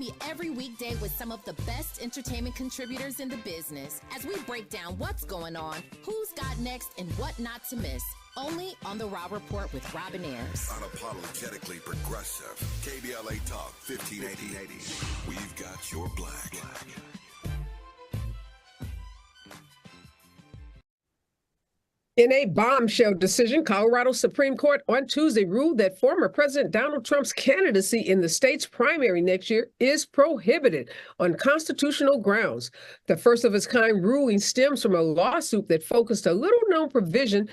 Me every weekday with some of the best entertainment contributors in the business as we break down what's going on, who's got next, and what not to miss. Only on The Raw Report with Robin Ayers. Unapologetically progressive. KBLA Talk 1580. We've got your black. In a bombshell decision, Colorado Supreme Court on Tuesday ruled that former President Donald Trump's candidacy in the state's primary next year is prohibited on constitutional grounds. The first of its kind ruling stems from a lawsuit that focused on the little-known provision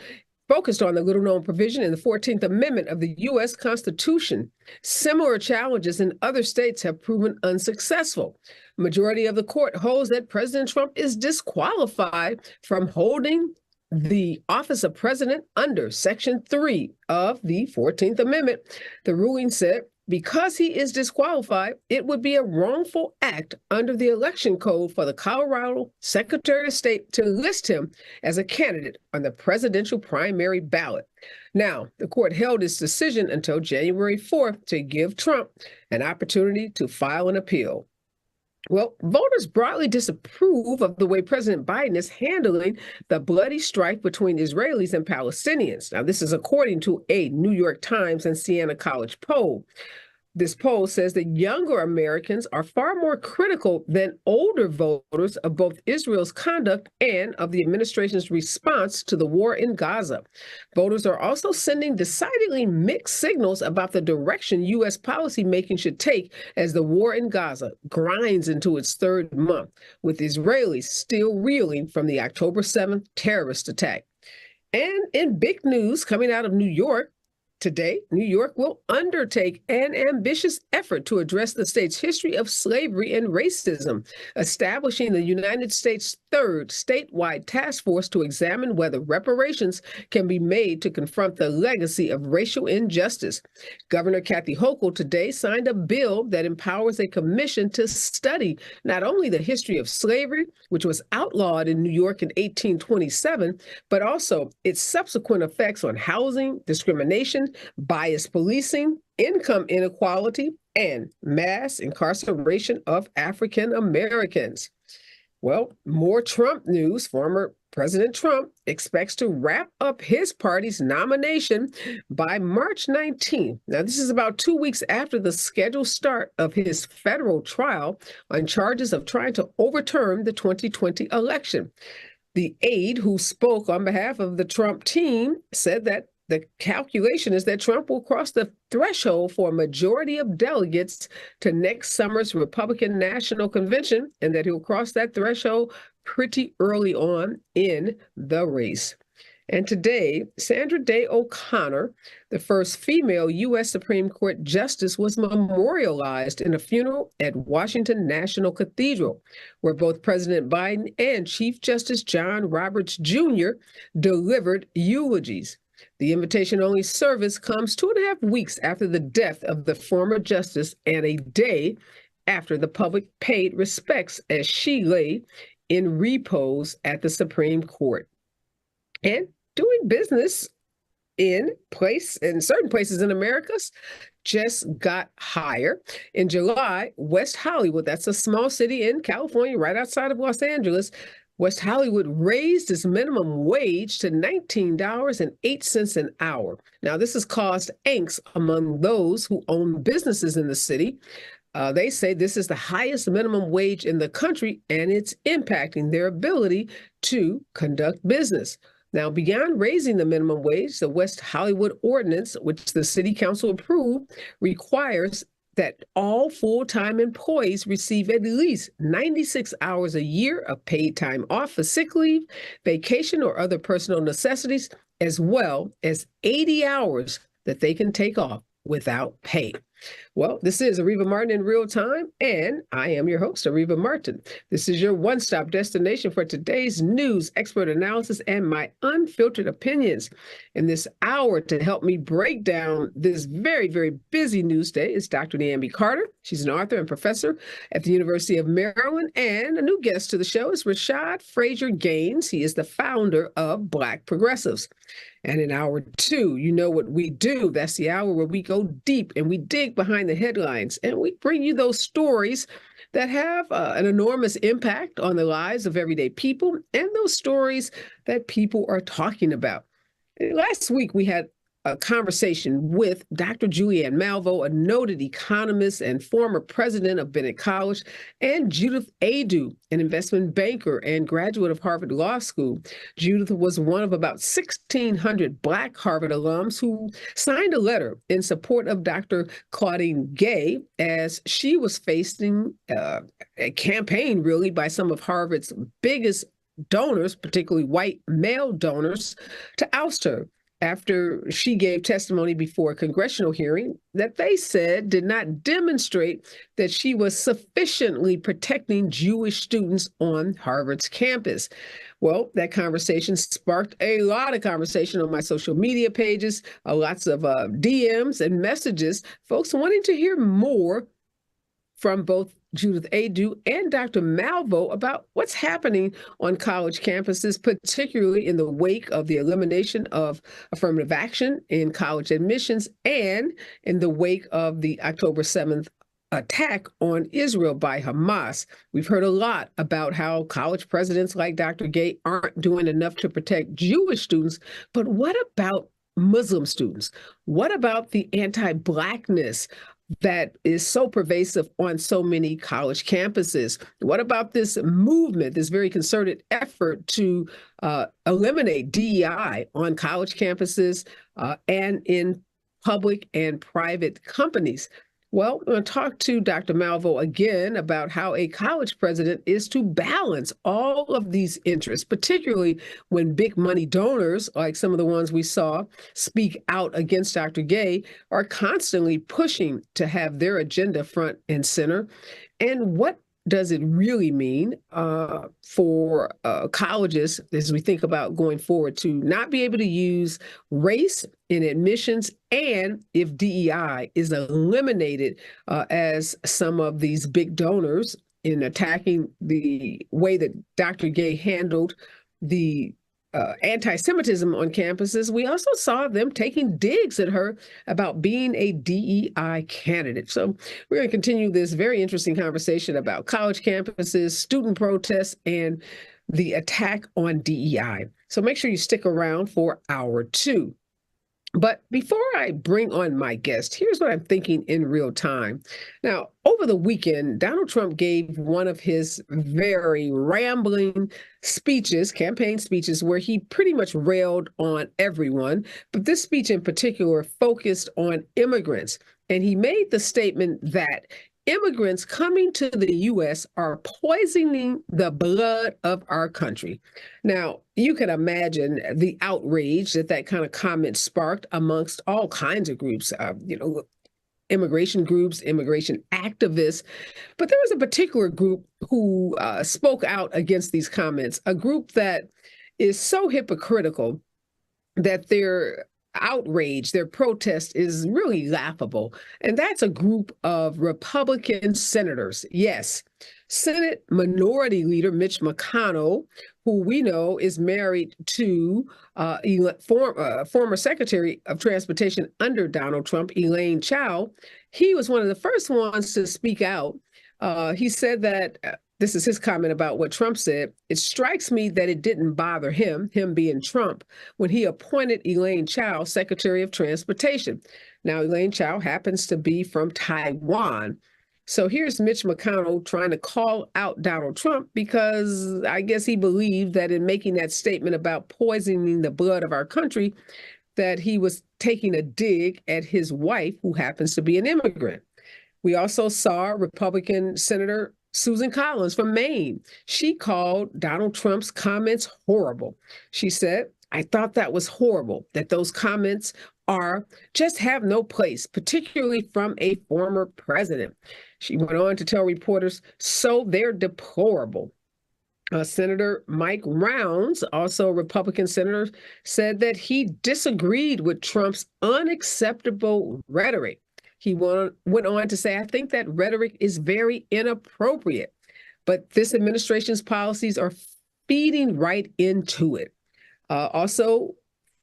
in the 14th Amendment of the U.S. Constitution. Similar challenges in other states have proven unsuccessful. Majority of the court holds that President Trump is disqualified from holding the office of president under Section 3 of the 14th Amendment. The ruling said because he is disqualified, it would be a wrongful act under the election code for the Colorado Secretary of State to list him as a candidate on the presidential primary ballot. Now, the court held its decision until January 4th to give Trump an opportunity to file an appeal. Well, voters broadly disapprove of the way President Biden is handling the bloody strife between Israelis and Palestinians. Now, this is according to a New York Times and Siena College poll. This poll says that younger Americans are far more critical than older voters of both Israel's conduct and of the administration's response to the war in Gaza. Voters are also sending decidedly mixed signals about the direction U.S. policymaking should take as the war in Gaza grinds into its third month, with Israelis still reeling from the October 7th terrorist attack. And in big news coming out of New York, today, New York will undertake an ambitious effort to address the state's history of slavery and racism, establishing the United States' third statewide task force to examine whether reparations can be made to confront the legacy of racial injustice. Governor Kathy Hochul today signed a bill that empowers a commission to study not only the history of slavery, which was outlawed in New York in 1827, but also its subsequent effects on housing, discrimination, bias policing, income inequality, and mass incarceration of African Americans. Well, more Trump news. Former President Trump expects to wrap up his party's nomination by March 19th. Now, this is about 2 weeks after the scheduled start of his federal trial on charges of trying to overturn the 2020 election. The aide who spoke on behalf of the Trump team said that the calculation is that Trump will cross the threshold for a majority of delegates to next summer's Republican National Convention, and that he'll cross that threshold pretty early on in the race. And today, Sandra Day O'Connor, the first female U.S. Supreme Court justice, was memorialized in a funeral at Washington National Cathedral, where both President Biden and Chief Justice John Roberts Jr. delivered eulogies. The invitation-only service comes 2.5 weeks after the death of the former justice and a day after the public paid respects as she lay in repose at the Supreme Court. And doing business in certain places in America just got higher. In July, West Hollywood, that's a small city in California right outside of Los Angeles, West Hollywood raised its minimum wage to $19.08 an hour. Now, this has caused angst among those who own businesses in the city. They say this is the highest minimum wage in the country, and it's impacting their ability to conduct business. Now, beyond raising the minimum wage, the West Hollywood Ordinance, which the City Council approved, requires that all full-time employees receive at least 96 hours a year of paid time off for sick leave, vacation, or other personal necessities, as well as 80 hours that they can take off without pay. Well, this is Areva Martin in real time, and I am your host, Areva Martin. This is your one-stop destination for today's news, expert analysis, and my unfiltered opinions. In this hour to help me break down this very, very busy news day is Dr. Niambi Carter. She's an author and professor at the University of Maryland, and a new guest to the show is Rashad Frazier Gaines. He is the founder of Black Progressives. And in hour two, you know what we do. That's the hour where we go deep and we dig behind behind the headlines, and we bring you those stories that have an enormous impact on the lives of everyday people and those stories that people are talking about. Last week, we had a conversation with Dr. Julianne Malveaux, a noted economist and former president of Bennett College, and Judith Adu, an investment banker and graduate of Harvard Law School. Judith was one of about 1,600 Black Harvard alums who signed a letter in support of Dr. Claudine Gay as she was facing a campaign, really, by some of Harvard's biggest donors, particularly white male donors, to oust her after she gave testimony before a congressional hearing that they said did not demonstrate that she was sufficiently protecting Jewish students on Harvard's campus. Well, that conversation sparked a lot of conversation on my social media pages, lots of DMs and messages, folks wanting to hear more from both Judith Adu and Dr. Malveaux about what's happening on college campuses, particularly in the wake of the elimination of affirmative action in college admissions and in the wake of the October 7th attack on Israel by Hamas. We've heard a lot about how college presidents like Dr. Gay aren't doing enough to protect Jewish students, but what about Muslim students? What about the anti-Blackness that is so pervasive on so many college campuses? What about this movement, this very concerted effort to eliminate DEI on college campuses and in public and private companies? Well, I'm going to talk to Dr. Malveaux again about how a college president is to balance all of these interests, particularly when big money donors, like some of the ones we saw speak out against Dr. Gay, are constantly pushing to have their agenda front and center. And what does it really mean for colleges, as we think about going forward, to not be able to use race in admissions, and if DEI is eliminated as some of these big donors in attacking the way that Dr. Gay handled the anti-Semitism on campuses? We also saw them taking digs at her about being a DEI candidate. So we're going to continue this very interesting conversation about college campuses, student protests, and the attack on DEI. So make sure you stick around for hour two. But before I bring on my guest, here's what I'm thinking in real time. Now, over the weekend, Donald Trump gave one of his very rambling speeches, campaign speeches, where he pretty much railed on everyone. But this speech in particular focused on immigrants. And he made the statement that immigrants coming to the U.S. are poisoning the blood of our country. Now, you can imagine the outrage that kind of comment sparked amongst all kinds of groups, immigration groups, immigration activists. But there was a particular group who spoke out against these comments, a group that is so hypocritical that their outrage, their protest is really laughable. And that's a group of Republican senators. Yes, Senate Minority Leader Mitch McConnell, who we know is married to former Secretary of Transportation under Donald Trump, Elaine Chao. He was one of the first ones to speak out. He said that this is his comment about what Trump said. It strikes me that it didn't bother him being Trump, when he appointed Elaine Chao Secretary of Transportation. Now, Elaine Chao happens to be from Taiwan. So here's Mitch McConnell trying to call out Donald Trump because I guess he believed that in making that statement about poisoning the blood of our country, that he was taking a dig at his wife, who happens to be an immigrant. We also saw Republican Senator Susan Collins from Maine. She called Donald Trump's comments horrible. She said, "I thought that was horrible, that those comments just have no place, particularly from a former president." She went on to tell reporters, "So they're deplorable." Senator Mike Rounds, also a Republican senator, said that he disagreed with Trump's unacceptable rhetoric. He went on to say, "I think that rhetoric is very inappropriate, but this administration's policies are feeding right into it." Also,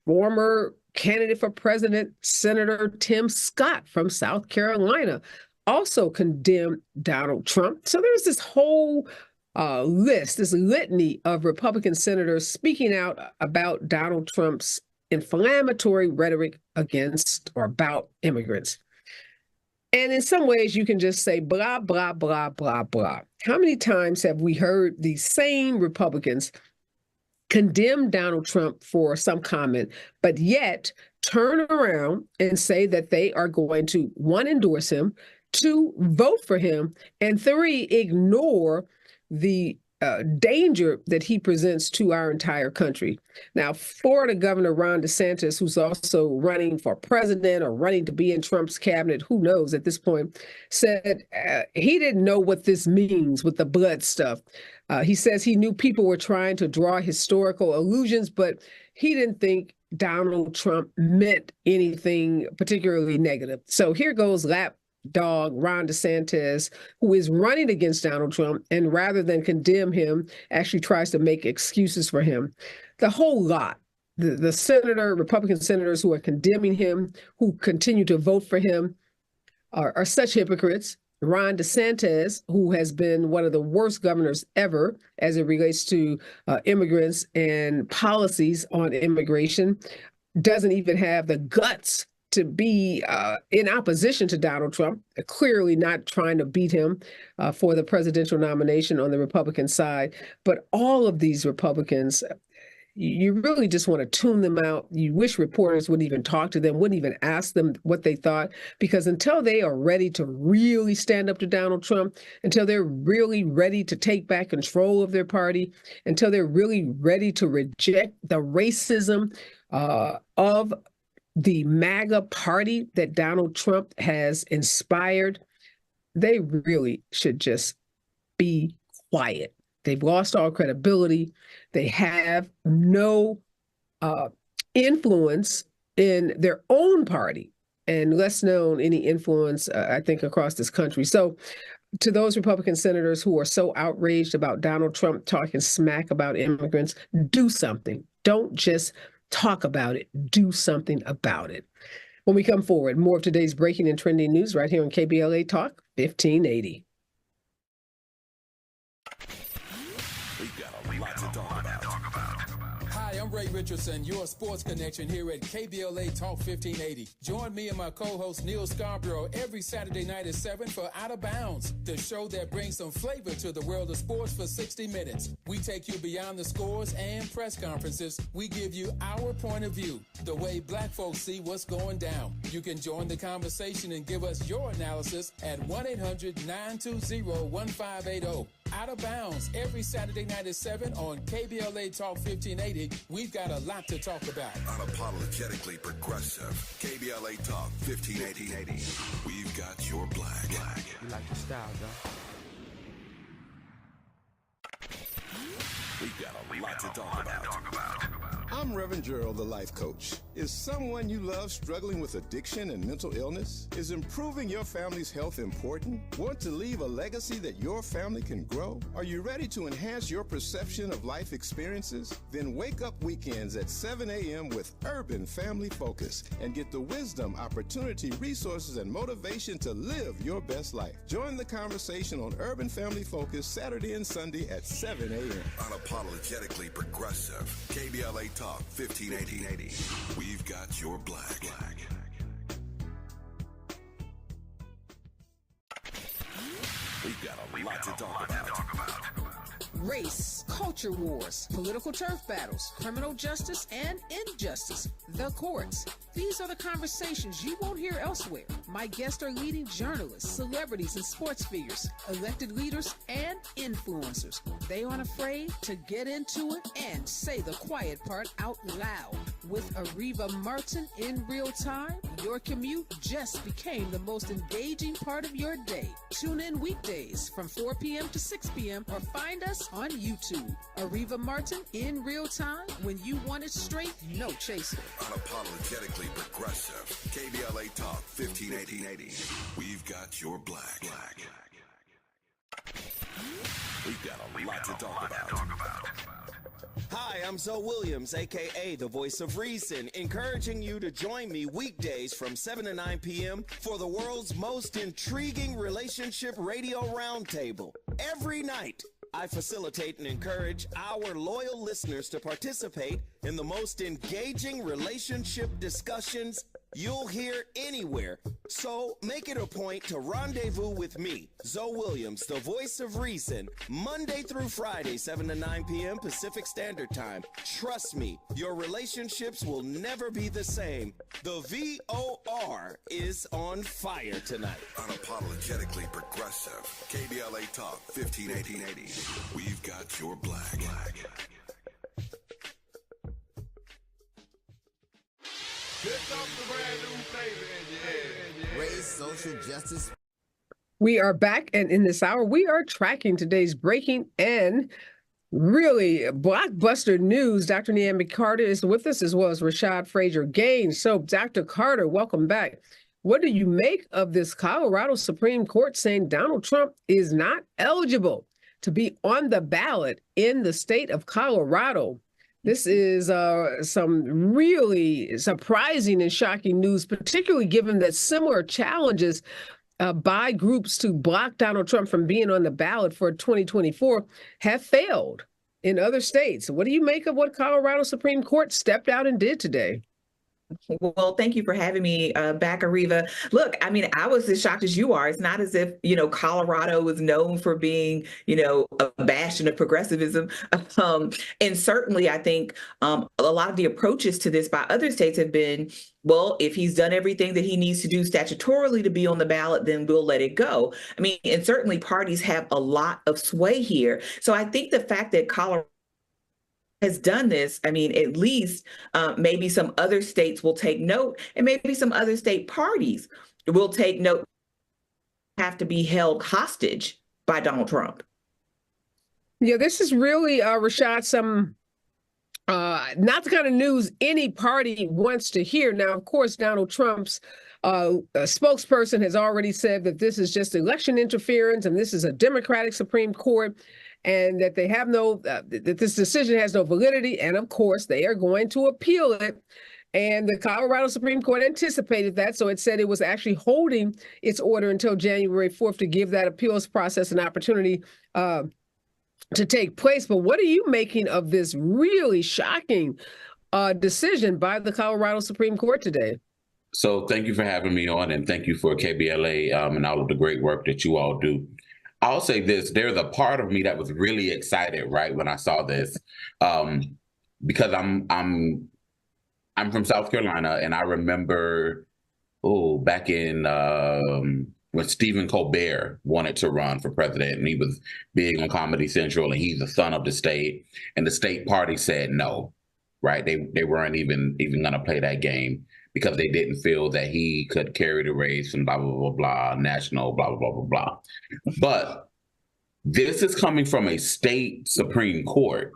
former candidate for president, Senator Tim Scott from South Carolina, also condemned Donald Trump. So there's this whole list, this litany of Republican senators speaking out about Donald Trump's inflammatory rhetoric against or about immigrants. And in some ways, you can just say blah, blah, blah, blah, blah. How many times have we heard these same Republicans condemn Donald Trump for some comment, but yet turn around and say that they are going to, one, endorse him, two, vote for him, and three, ignore the danger that he presents to our entire country? Now, Florida Governor Ron DeSantis, who's also running for president or running to be in Trump's cabinet, who knows at this point, said he didn't know what this means with the blood stuff. He says he knew people were trying to draw historical allusions, but he didn't think Donald Trump meant anything particularly negative. So here goes lapdog Ron DeSantis, who is running against Donald Trump, and rather than condemn him, actually tries to make excuses for him. The whole lot, the Republican senators who are condemning him, who continue to vote for him, are such hypocrites. Ron DeSantis, who has been one of the worst governors ever as it relates to immigrants and policies on immigration, doesn't even have the guts to be in opposition to Donald Trump, clearly not trying to beat him for the presidential nomination on the Republican side. But all of these Republicans, you really just want to tune them out. You wish reporters wouldn't even talk to them, wouldn't even ask them what they thought, because until they are ready to really stand up to Donald Trump, until they're really ready to take back control of their party, until they're really ready to reject the racism of the MAGA party that Donald Trump has inspired, they really should just be quiet. They've lost all credibility. They have no influence in their own party, and less known any influence, I think, across this country. So to those Republican senators who are so outraged about Donald Trump talking smack about immigrants, do something. Don't just talk about it. Do something about it. When we come forward, more of today's breaking and trending news right here on KBLA Talk 1580. We've got a lot to talk about. Hi, I'm Ray Richardson, your sports connection here at KBLA Talk 1580. Join me and my co-host Neil Scarborough every Saturday night at 7 for Out of Bounds, the show that brings some flavor to the world of sports for 60 minutes. We take you beyond the scores and press conferences. We give you our point of view, the way black folks see what's going down. You can join the conversation and give us your analysis at 1-800-920-1580. Out of Bounds every Saturday night at 7 on KBLA Talk 1580. We've got a lot to talk about. Unapologetically progressive. KBLA Talk 1580. We've got your black. You like the style, though? We've got a lot to talk about. I'm Reverend Gerald, the life coach. Is someone you love struggling with addiction and mental illness? Is improving your family's health important? Want to leave a legacy that your family can grow? Are you ready to enhance your perception of life experiences? Then wake up weekends at 7 a.m. with Urban Family Focus and get the wisdom, opportunity, resources, and motivation to live your best life. Join the conversation on Urban Family Focus Saturday and Sunday at 7 a.m. Unapologetically progressive. KBLA Talk 1580. We've got your black. We've got a lot to talk about. Race, culture wars, political turf battles, criminal justice and injustice, the courts. These are the conversations you won't hear elsewhere. My guests are leading journalists, celebrities, and sports figures, elected leaders, and influencers. They aren't afraid to get into it and say the quiet part out loud. With Areva Martin in real time, your commute just became the most engaging part of your day. Tune in weekdays from 4 p.m. to 6 p.m. or find us on YouTube. Areva Martin in real time, when you want it straight, no chaser. Unapologetically progressive. KBLA Talk 1580. We've got your black. We've got a lot to talk about. Hi, I'm Zoe Williams, a.k.a. the voice of reason, encouraging you to join me weekdays from 7 to 9 p.m. for the world's most intriguing relationship radio roundtable. Every night, I facilitate and encourage our loyal listeners to participate in the most engaging relationship discussions you'll hear anywhere. So make it a point to rendezvous with me, Zoe Williams, the voice of reason, Monday through Friday, 7 to 9 p.m. Pacific Standard Time. Trust me, your relationships will never be the same. The VOR is on fire tonight. Unapologetically progressive. KBLA Talk 1580. We've got your black. Raise social justice. We are back, and in this hour, we are tracking today's breaking and really blockbuster news. Dr. Naomi Carter is with us, as well as Rashad Frazier Gaines. So, Dr. Carter, welcome back. What do you make of this Colorado Supreme Court saying Donald Trump is not eligible to be on the ballot in the state of Colorado? This is some really surprising and shocking news, particularly given that similar challenges by groups to block Donald Trump from being on the ballot for 2024 have failed in other states. What do you make of what Colorado Supreme Court stepped out and did today? Well, thank you for having me back, Areva. Look, I mean, I was as shocked as you are. It's not as if, Colorado is known for being, a bastion of progressivism. And certainly, I think a lot of the approaches to this by other states have been, well, if he's done everything that he needs to do statutorily to be on the ballot, then we'll let it go. I mean, and certainly parties have a lot of sway here. So I think the fact that Colorado has done this, I mean, at least maybe some other states will take note, and maybe some other state parties will take note, have to be held hostage by Donald Trump. Yeah, this is really, Rashad, some not the kind of news any party wants to hear. Now, of course, Donald Trump's spokesperson has already said that this is just election interference and this is a Democratic Supreme Court, and that they have that this decision has no validity. And of course, they are going to appeal it. And the Colorado Supreme Court anticipated that. So it said it was actually holding its order until January 4th to give that appeals process an opportunity to take place. But what are you making of this really shocking decision by the Colorado Supreme Court today? So thank you for having me on, and thank you for KBLA and all of the great work that you all do. I'll say this, there's a part of me that was really excited, right, when I saw this, because I'm from South Carolina, and I remember, back in when Stephen Colbert wanted to run for president, and he was being on Comedy Central, and he's the son of the state, and the state party said no, right? They weren't even going to play that game because they didn't feel that he could carry the race and blah, blah, blah, blah, national, blah, blah, blah, blah, blah. But this is coming from a state Supreme Court.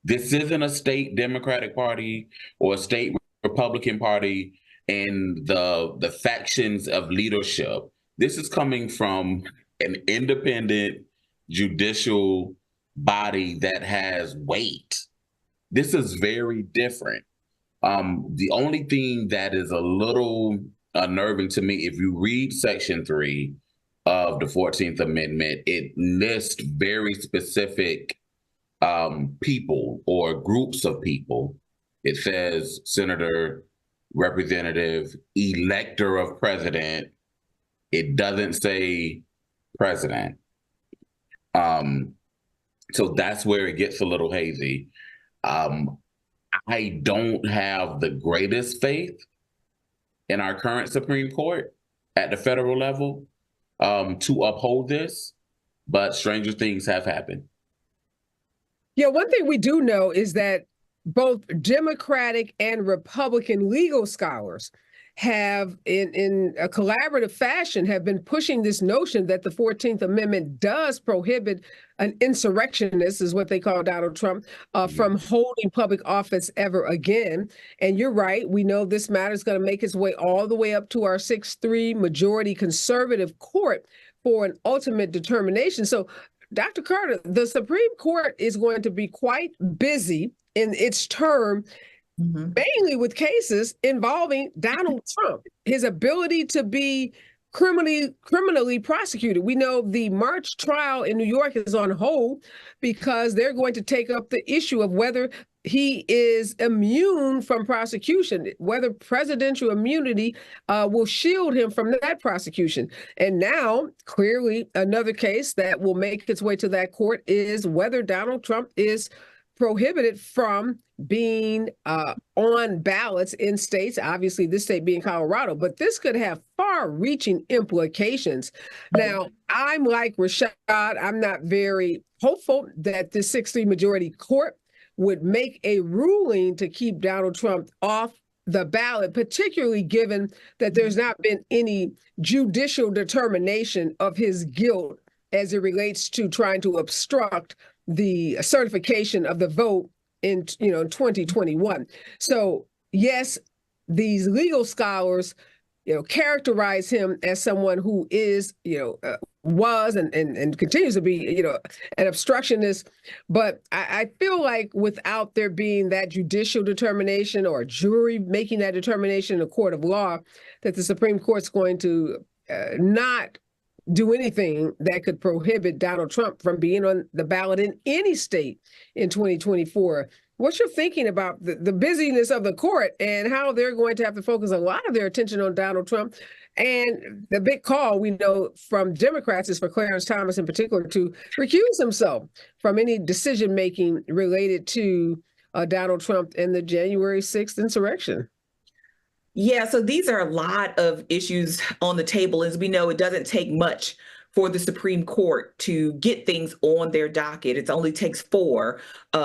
This isn't a state Democratic Party or a state Republican Party and the factions of leadership. This is coming from an independent judicial body that has weight. This is very different. The only thing that is a little unnerving to me, if you read Section 3 of the 14th Amendment, it lists very specific people or groups of people. It says senator, representative, elector of president. It doesn't say president. So that's where it gets a little hazy. I don't have the greatest faith in our current Supreme Court at the federal level to uphold this, but stranger things have happened. Yeah, one thing we do know is that both Democratic and Republican legal scholars have, in a collaborative fashion, have been pushing this notion that the 14th Amendment does prohibit an insurrectionist, is what they call Donald Trump, from holding public office ever again. And you're right. We know this matter is going to make its way all the way up to our 6-3 majority conservative court for an ultimate determination. So, Dr. Carter, the Supreme Court is going to be quite busy in its term, mainly with cases involving Donald Trump, his ability to be criminally prosecuted. We know the March trial in New York is on hold because they're going to take up the issue of whether he is immune from prosecution, whether presidential immunity will shield him from that prosecution. And now, clearly, another case that will make its way to that court is whether Donald Trump is prohibited from being on ballots in states, obviously this state being Colorado, but this could have far-reaching implications. Now, I'm like Rashad, I'm not very hopeful that the 6-3 majority court would make a ruling to keep Donald Trump off the ballot, particularly given that there's not been any judicial determination of his guilt as it relates to trying to obstruct the certification of the vote in 2021. So yes, these legal scholars characterize him as someone who is was and continues to be an obstructionist, but I feel like without there being that judicial determination or a jury making that determination in a court of law, that the Supreme Court's going to not do anything that could prohibit Donald Trump from being on the ballot in any state in 2024. What's your thinking about the busyness of the court and how they're going to have to focus a lot of their attention on Donald Trump? And the big call we know from Democrats is for Clarence Thomas in particular to recuse himself from any decision-making related to Donald Trump and the January 6th insurrection. Yeah, so these are a lot of issues on the table. As we know, it doesn't take much for the Supreme Court to get things on their docket. It only takes 4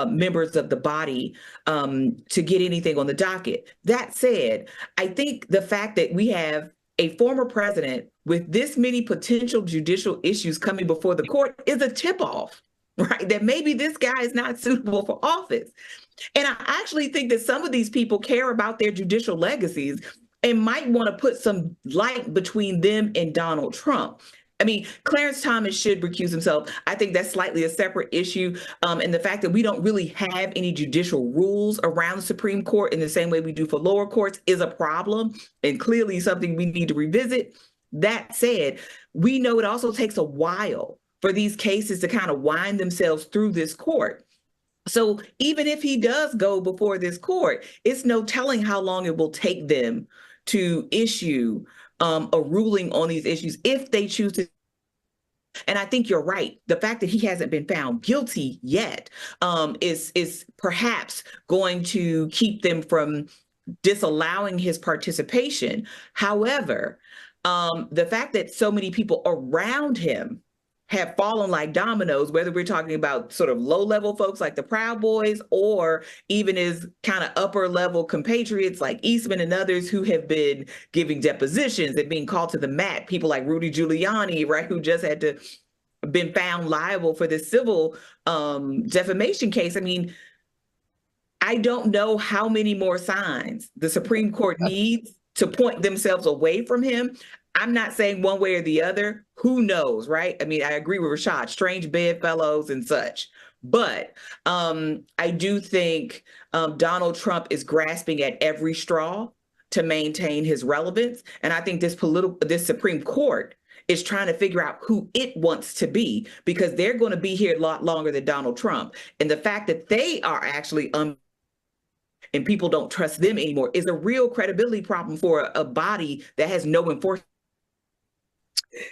members of the body to get anything on the docket. That said, I think the fact that we have a former president with this many potential judicial issues coming before the court is a tip-off, right? That maybe this guy is not suitable for office. And I actually think that some of these people care about their judicial legacies and might want to put some light between them and Donald Trump. I mean, Clarence Thomas should recuse himself. I think that's slightly a separate issue. And the fact that we don't really have any judicial rules around the Supreme Court in the same way we do for lower courts is a problem and clearly something we need to revisit. That said, we know it also takes a while for these cases to kind of wind themselves through this court. So even if he does go before this court, it's no telling how long it will take them to issue a ruling on these issues if they choose to. And I think you're right. The fact that he hasn't been found guilty yet is perhaps going to keep them from disallowing his participation. However, the fact that so many people around him have fallen like dominoes, whether we're talking about sort of low-level folks like the Proud Boys or even his kind of upper-level compatriots like Eastman and others who have been giving depositions and being called to the mat, people like Rudy Giuliani, right, who just had to been found liable for this civil defamation case. I mean, I don't know how many more signs the Supreme Court needs to point themselves away from him. I'm not saying one way or the other. Who knows, right? I mean, I agree with Rashad, strange bedfellows and such. But I do think Donald Trump is grasping at every straw to maintain his relevance. And I think this Supreme Court is trying to figure out who it wants to be, because they're going to be here a lot longer than Donald Trump. And the fact that they are actually and people don't trust them anymore is a real credibility problem for a body that has no enforcement.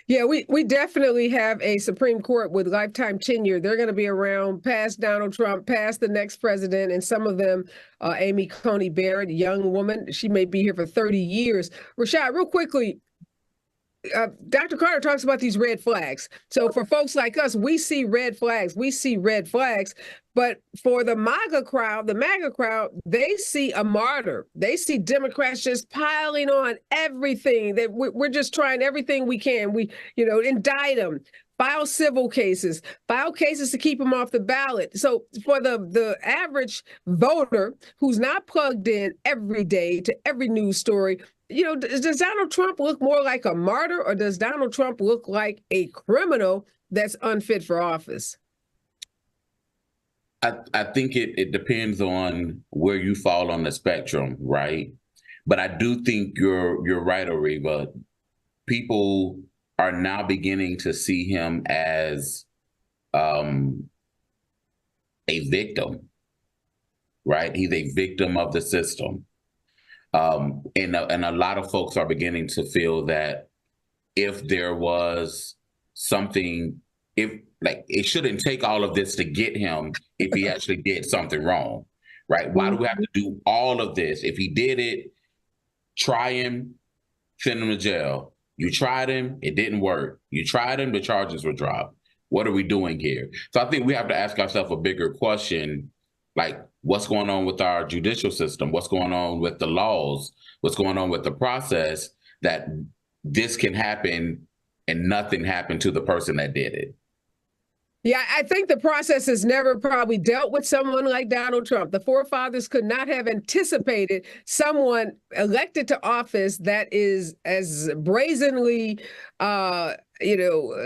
Yeah, we definitely have a Supreme Court with lifetime tenure. They're going to be around past Donald Trump, past the next president, and some of them, Amy Coney Barrett, young woman, she may be here for 30 years. Rashad, real quickly, Dr. Carter talks about these red flags. So for folks like us, we see red flags. But for the MAGA crowd, they see a martyr. They see Democrats just piling on everything. That we're just trying everything we can. We, indict them, file civil cases, file cases to keep them off the ballot. So for the average voter who's not plugged in every day to every news story, does Donald Trump look more like a martyr, or does Donald Trump look like a criminal that's unfit for office? I think it depends on where you fall on the spectrum, right? But I do think you're right, Areva. People are now beginning to see him as a victim, right? He's a victim of the system. And a lot of folks are beginning to feel that if there was something, it shouldn't take all of this to get him if he actually did something wrong, right? Why do we have to do all of this? If he did it, try him, send him to jail. You tried him, it didn't work. You tried him, the charges were dropped. What are we doing here? So I think we have to ask ourselves a bigger question, like what's going on with our judicial system? What's going on with the laws? What's going on with the process that this can happen and nothing happened to the person that did it? Yeah, I think the process has never probably dealt with someone like Donald Trump. The forefathers could not have anticipated someone elected to office that is as brazenly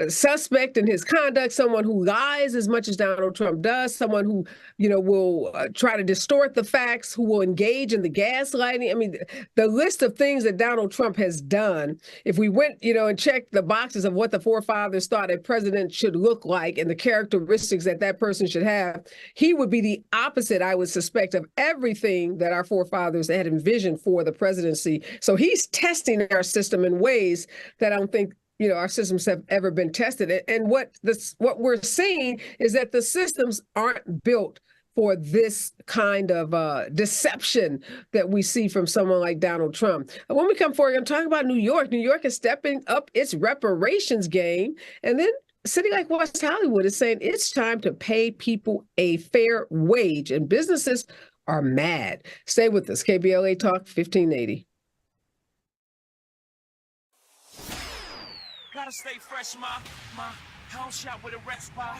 suspect in his conduct, someone who lies as much as Donald Trump does, someone who, will try to distort the facts, who will engage in the gaslighting. I mean, the list of things that Donald Trump has done, if we went, and checked the boxes of what the forefathers thought a president should look like and the characteristics that person should have, he would be the opposite, I would suspect, of everything that our forefathers had envisioned for the presidency. So he's testing our system in ways that I don't think our systems have ever been tested. And what we're seeing is that the systems aren't built for this kind of deception that we see from someone like Donald Trump. When we come forward, I'm talking about New York. New York is stepping up its reparations game. And then a city like West Hollywood is saying it's time to pay people a fair wage. And businesses are mad. Stay with us. KBLA Talk 1580. Gotta stay fresh, my house shot with a rest bar,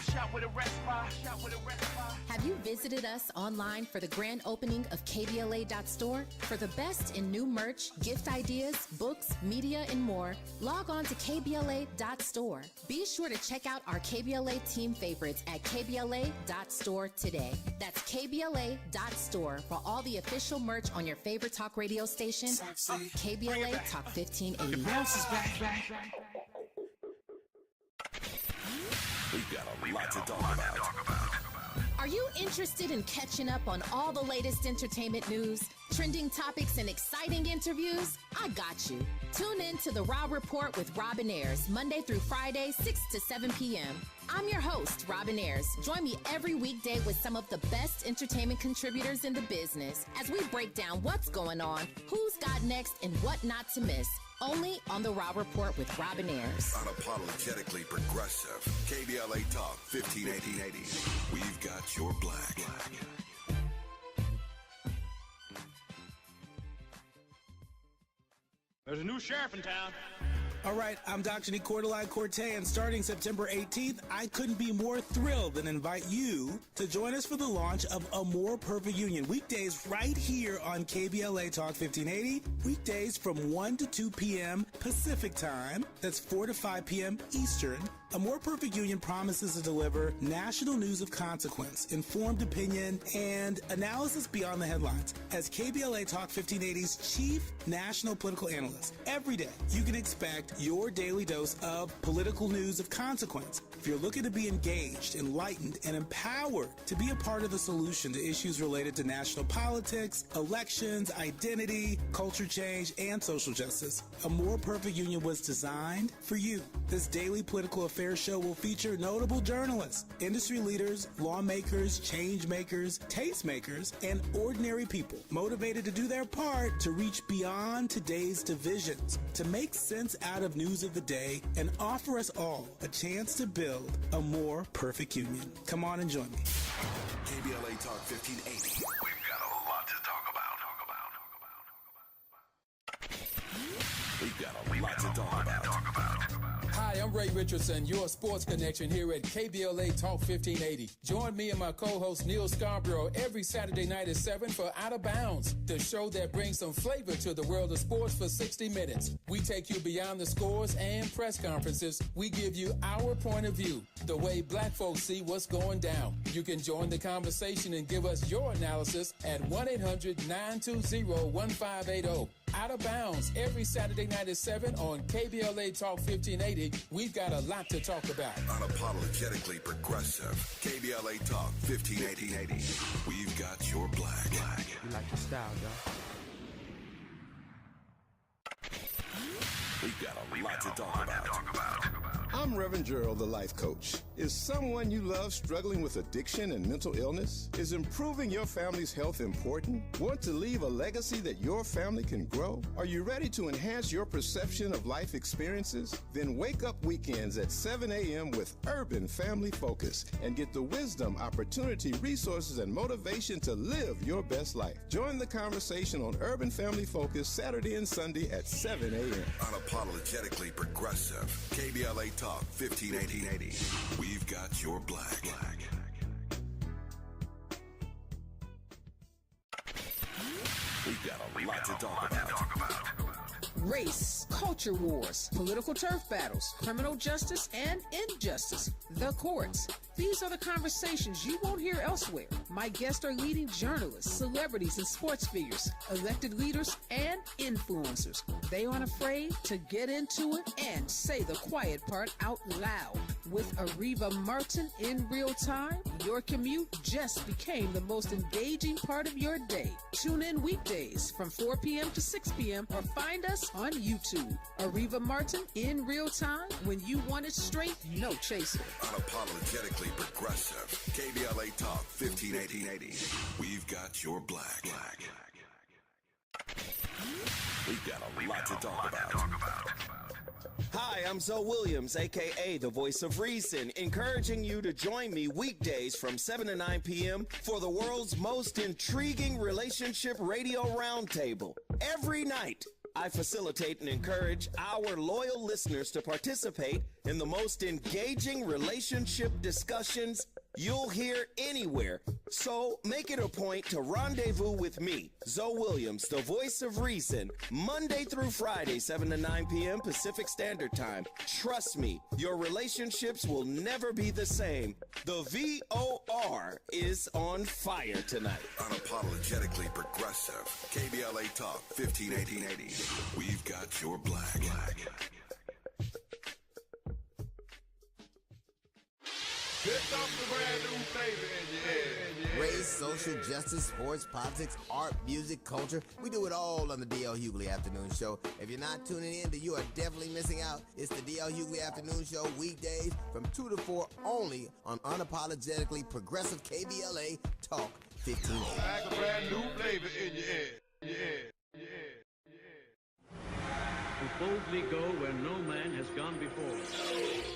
Have you visited us online for the grand opening of KBLA.store? For the best in new merch, gift ideas, books, media, and more, log on to KBLA.store. Be sure to check out our KBLA team favorites at KBLA.store today. That's KBLA.store for all the official merch on your favorite talk radio station, KBLA Talk 1580. The bounce is back. We've got a lot to talk about. Are you interested in catching up on all the latest entertainment news, trending topics, and exciting interviews? I got you. Tune in to The Raw Report with Robin Ayers, Monday through Friday, 6 to 7 p.m. I'm your host, Robin Ayers. Join me every weekday with some of the best entertainment contributors in the business as we break down what's going on, who's got next, and what not to miss. Only on The Raw Report with Robin Ayers. Unapologetically progressive. KBLA Talk 1580. We've got your black. There's a new sheriff in town. All right, I'm Dr. Nicordelai Corte, and starting September 18th, I couldn't be more thrilled than invite you to join us for the launch of A More Perfect Union. Weekdays right here on KBLA Talk 1580. Weekdays from 1 to 2 p.m. Pacific Time. That's 4 to 5 p.m. Eastern. A More Perfect Union promises to deliver national news of consequence, informed opinion, and analysis beyond the headlines. As KBLA Talk 1580's chief national political analyst, every day you can expect your daily dose of political news of consequence. If you're looking to be engaged, enlightened, and empowered to be a part of the solution to issues related to national politics, elections, identity, culture change, and social justice, A More Perfect Union was designed for you. This daily political affairs show will feature notable journalists, industry leaders, lawmakers, change makers, tastemakers, and ordinary people motivated to do their part to reach beyond today's divisions, to make sense out of news of the day, and offer us all a chance to build a more perfect union. Come on and join me. KBLA Talk 1580. We've got a lot to talk about. We've got a lot to talk about. Hi, Hi, I'm Ray Richardson, your sports connection here at KBLA Talk 1580. Join me and my co-host Neil Scarborough every Saturday night at 7 for Out of Bounds, the show that brings some flavor to the world of sports for 60 minutes. We take you beyond the scores and press conferences. We give you our point of view, the way black folks see what's going down. You can join the conversation and give us your analysis at 1-800-920-1580. Out of Bounds every Saturday night at 7 on KBLA Talk 1580. We've got a lot to talk about. Unapologetically progressive. KBLA Talk 1580. We've got your black. You like the style, dog. We've got a lot to talk about. I'm Reverend Gerald, the life coach. Is someone you love struggling with addiction and mental illness? Is improving your family's health important? Want to leave a legacy that your family can grow? Are you ready to enhance your perception of life experiences? Then wake up weekends at 7 a.m. with Urban Family Focus and get the wisdom, opportunity, resources, and motivation to live your best life. Join the conversation on Urban Family Focus Saturday and Sunday at 7 a.m. Unapologetically progressive. KBLA Talk 1580. We've got your black. We've got a lot to talk about. Race, culture wars, political turf battles, criminal justice and injustice, the courts. These are the conversations you won't hear elsewhere. My guests are leading journalists, celebrities, and sports figures, elected leaders, and influencers. They aren't afraid to get into it and say the quiet part out loud. With Areva Martin in real time, your commute just became the most engaging part of your day. Tune in weekdays from 4 p.m. to 6 p.m. or find us on YouTube. Areva Martin in real time, when you want it straight, no chaser. Unapologetically progressive. KBLA Talk 1580. We've got your black. We've got a lot to talk about. Hi, I'm Zoe Williams, a.k.a. the voice of reason, encouraging you to join me weekdays from 7 to 9 p.m. for the world's most intriguing relationship radio roundtable. Every night, I facilitate and encourage our loyal listeners to participate in the most engaging relationship discussions you'll hear anywhere. So make it a point to rendezvous with me, Zoe Williams, the voice of reason, Monday through Friday, 7 to 9 p.m. Pacific Standard Time. Trust me, your relationships will never be the same. The VOR is on fire tonight. Unapologetically progressive. KBLA Talk 1580. We've got your black. Race, social justice, sports, politics, art, music, culture. We do it all on the D.L. Hughley Afternoon Show. If you're not tuning in, then you are definitely missing out. It's the D.L. Hughley Afternoon Show weekdays from 2 to 4 only on unapologetically progressive KBLA Talk 1580. Like a brand new flavor in your head. We boldly go where no man has gone before.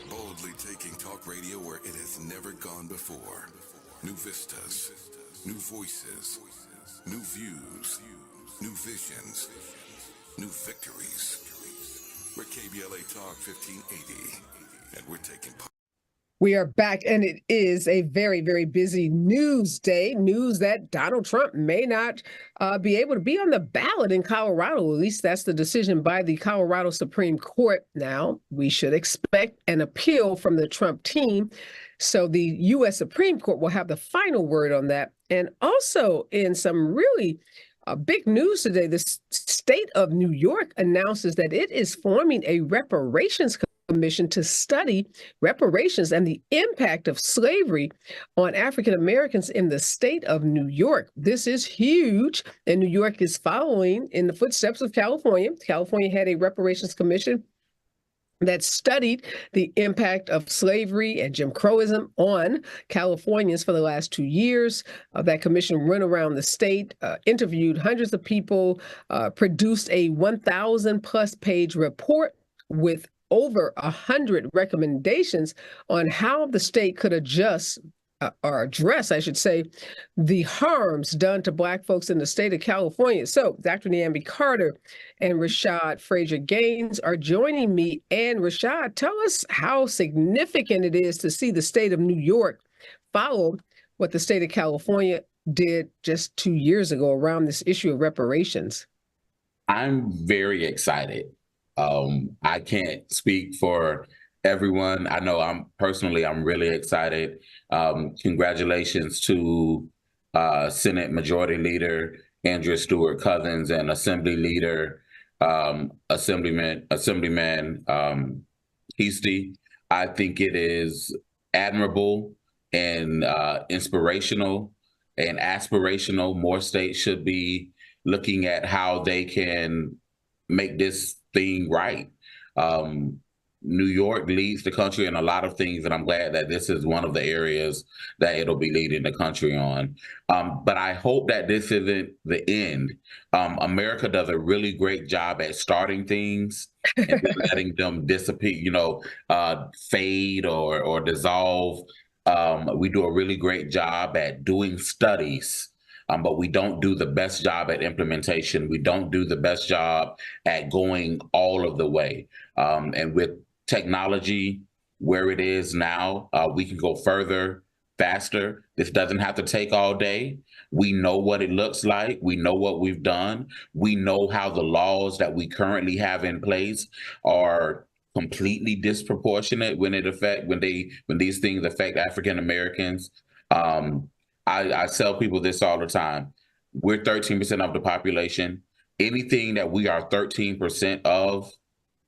Boldly taking talk radio where it has never gone before. New vistas, new voices, new views, new visions, new victories. We're KBLA Talk 1580, and we're taking part. We are back, and it is a very, very busy news day. News that Donald Trump may not be able to be on the ballot in Colorado. At least that's the decision by the Colorado Supreme Court. Now, we should expect an appeal from the Trump team. So the U.S. Supreme Court will have the final word on that. And also in some really big news today, the state of New York announces that it is forming a reparations commission to study reparations and the impact of slavery on African Americans in the state of New York. This is huge, and New York is following in the footsteps of California. California had a reparations commission that studied the impact of slavery and Jim Crowism on Californians for the last 2 years. That commission went around the state, interviewed hundreds of people, produced a 1,000+ page report with over 100 recommendations on how the state could adjust or address, I should say, the harms done to Black folks in the state of California. So Dr. Niambi Carter and Rashad Frazier Gaines are joining me. And Rashad, tell us how significant it is to see the state of New York follow what the state of California did just 2 years ago around this issue of reparations. I'm very excited. I can't speak for everyone. I know I'm really excited. Congratulations to Senate Majority Leader Andrea Stewart Cousins and Assembly Leader Assemblyman Heastie. I think it is admirable and inspirational and aspirational. More states should be looking at how they can make this thing right. New York leads the country in a lot of things, and I'm glad that this is one of the areas that it'll be leading the country on. But I hope that this isn't the end. America does a really great job at starting things and then letting them dissipate, fade or dissolve. We do a really great job at doing studies, but we don't do the best job at implementation. We don't do the best job at going all of the way. And with technology where it is now, we can go further, faster. This doesn't have to take all day. We know what it looks like. We know what we've done. We know how the laws that we currently have in place are completely disproportionate when these things affect African Americans. I tell people this all the time. We're 13% of the population. Anything that we are 13% of,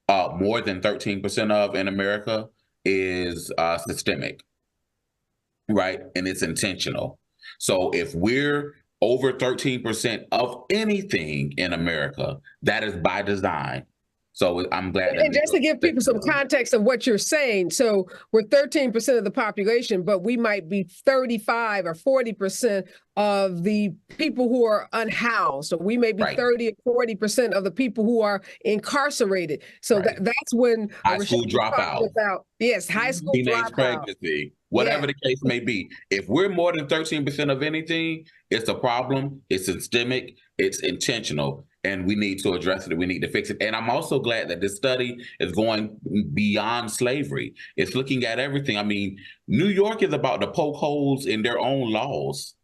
more than 13% of in America is systemic, right? And it's intentional. So if we're over 13% of anything in America, that is by design. So I'm glad. And just to give people some context of what you're saying, so we're 13% of the population, but we might be 35 or 40% of the people who are unhoused, or we may be 30 or 40% of the people who are incarcerated. So that's when high school dropout. Yes, high school teenage dropout. Pregnancy, whatever the case may be. If we're more than 13% of anything, it's a problem. It's systemic. It's intentional. And we need to address it. We need to fix it. And I'm also glad that this study is going beyond slavery. It's looking at everything. I mean, New York is about to poke holes in their own laws.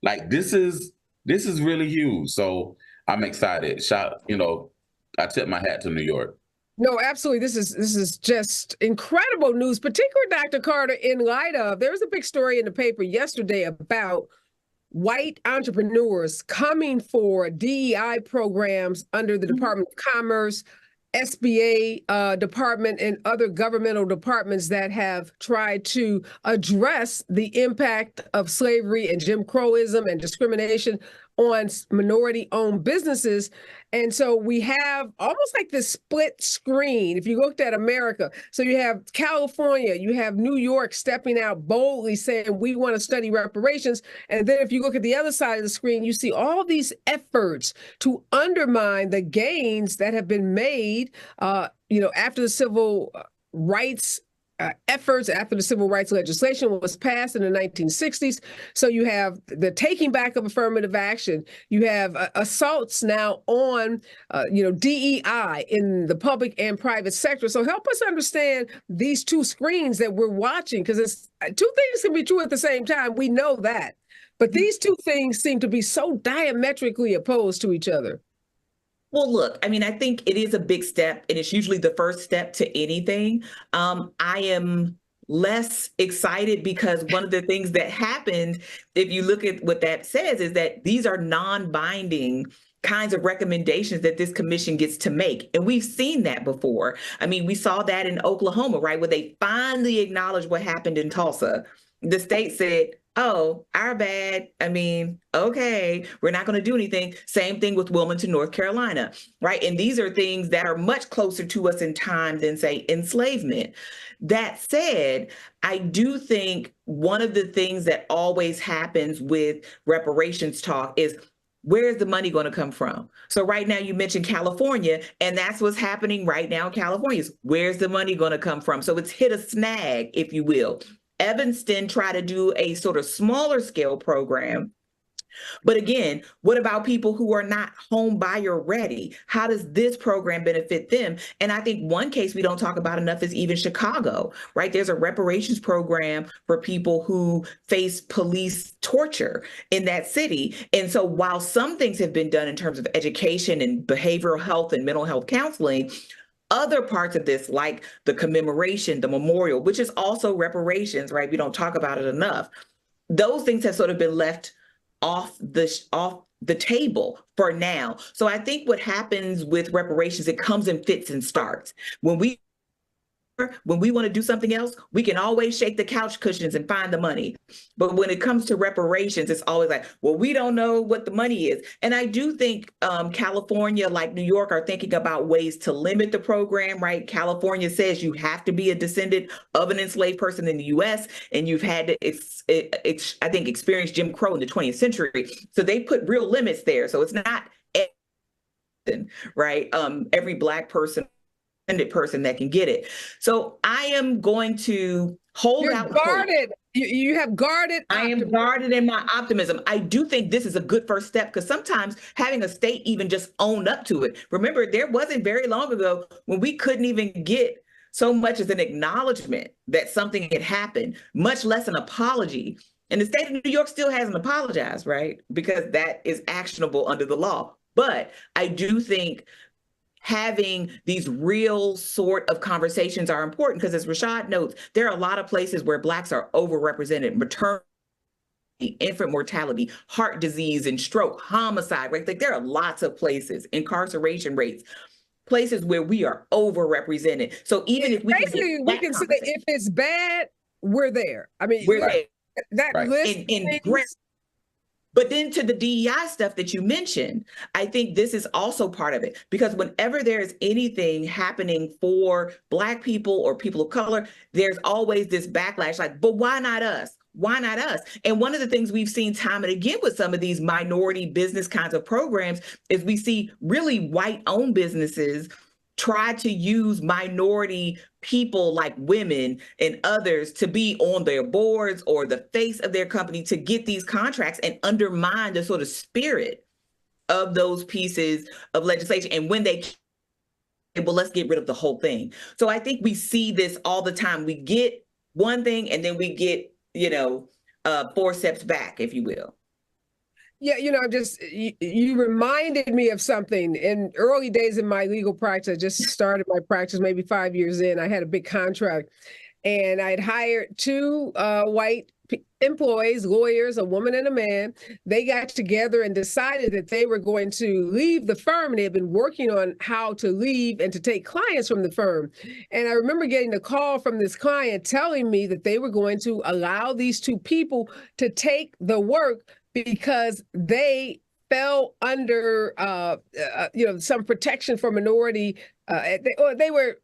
Like this is really huge. So I'm excited. I tip my hat to New York. No, absolutely. This is just incredible news, particularly Dr. Carter, in light of there was a big story in the paper yesterday about white entrepreneurs coming for DEI programs under the Department of Commerce, SBA department, and other governmental departments that have tried to address the impact of slavery and Jim Crowism and discrimination on minority-owned businesses. And so we have almost like this split screen. If you looked at America, so you have California, you have New York stepping out boldly saying, we want to study reparations. And then if you look at the other side of the screen, you see all these efforts to undermine the gains that have been made, after the civil rights efforts, after the civil rights legislation was passed in the 1960s. So you have the taking back of affirmative action. You have assaults now on, DEI in the public and private sector. So help us understand these two screens that we're watching, because it's two things can be true at the same time. We know that. But these two things seem to be so diametrically opposed to each other. Well, look, I mean, I think it is a big step, and it's usually the first step to anything. I am less excited because one of the things that happened, if you look at what that says, is that these are non-binding kinds of recommendations that this commission gets to make. And we've seen that before. I mean, we saw that in Oklahoma, right, where they finally acknowledged what happened in Tulsa. The state said, oh, our bad. I mean, okay, we're not going to do anything. Same thing with Wilmington, North Carolina, right? And these are things that are much closer to us in time than, say, enslavement. That said, I do think one of the things that always happens with reparations talk is, where's the money going to come from? So right now you mentioned California, and that's what's happening right now in California is, where's the money going to come from? So it's hit a snag, if you will. Evanston try to do a sort of smaller scale program. But again, what about people who are not home buyer ready? How does this program benefit them? And I think one case we don't talk about enough is even Chicago, right? There's a reparations program for people who face police torture in that city. And so while some things have been done in terms of education and behavioral health and mental health counseling, other parts of this, like the commemoration, the memorial, which is also reparations, right? We don't talk about it enough. Those things have sort of been left off the table for now. So I think what happens with reparations, it comes in fits and starts. When we want to do something else, we can always shake the couch cushions and find the money. But when it comes to reparations, it's always like, well, we don't know what the money is. And I do think California, like New York, are thinking about ways to limit the program, right? California says you have to be a descendant of an enslaved person in the U.S. and you've had to, I think, experience Jim Crow in the 20th century. So they put real limits there. So it's not right? Every Black person that can get it. So I am going to hold out. Guarded. You have guarded. I am guarded in my optimism. I do think this is a good first step because sometimes having a state even just own up to it. Remember, there wasn't very long ago when we couldn't even get so much as an acknowledgement that something had happened, much less an apology. And the state of New York still hasn't apologized, right? Because that is actionable under the law. But I do think having these real sort of conversations are important because, as Rashad notes, there are a lot of places where Blacks are overrepresented: maternity, infant mortality, heart disease and stroke, homicide, right? Like there are lots of places, incarceration rates, places where we are overrepresented. So even if we can say if it's bad, we're there. I mean, we're there. That list in But then to the DEI stuff that you mentioned, I think this is also part of it, because whenever there's anything happening for Black people or people of color, there's always this backlash like, but why not us? Why not us? And one of the things we've seen time and again with some of these minority business kinds of programs is we see really white-owned businesses try to use minority people like women and others to be on their boards or the face of their company to get these contracts and undermine the sort of spirit of those pieces of legislation. And when they, well, let's get rid of the whole thing. So I think we see this all the time. We get one thing and then we get, 4 steps back, if you will. Yeah, you reminded me of something. In early days in my legal practice, I just started my practice maybe 5 years in. I had a big contract and I'd hired 2 white employees, lawyers, a woman and a man. They got together and decided that they were going to leave the firm, and they had been working on how to leave and to take clients from the firm. And I remember getting a call from this client telling me that they were going to allow these 2 people to take the work because they fell under, some protection for minority. They were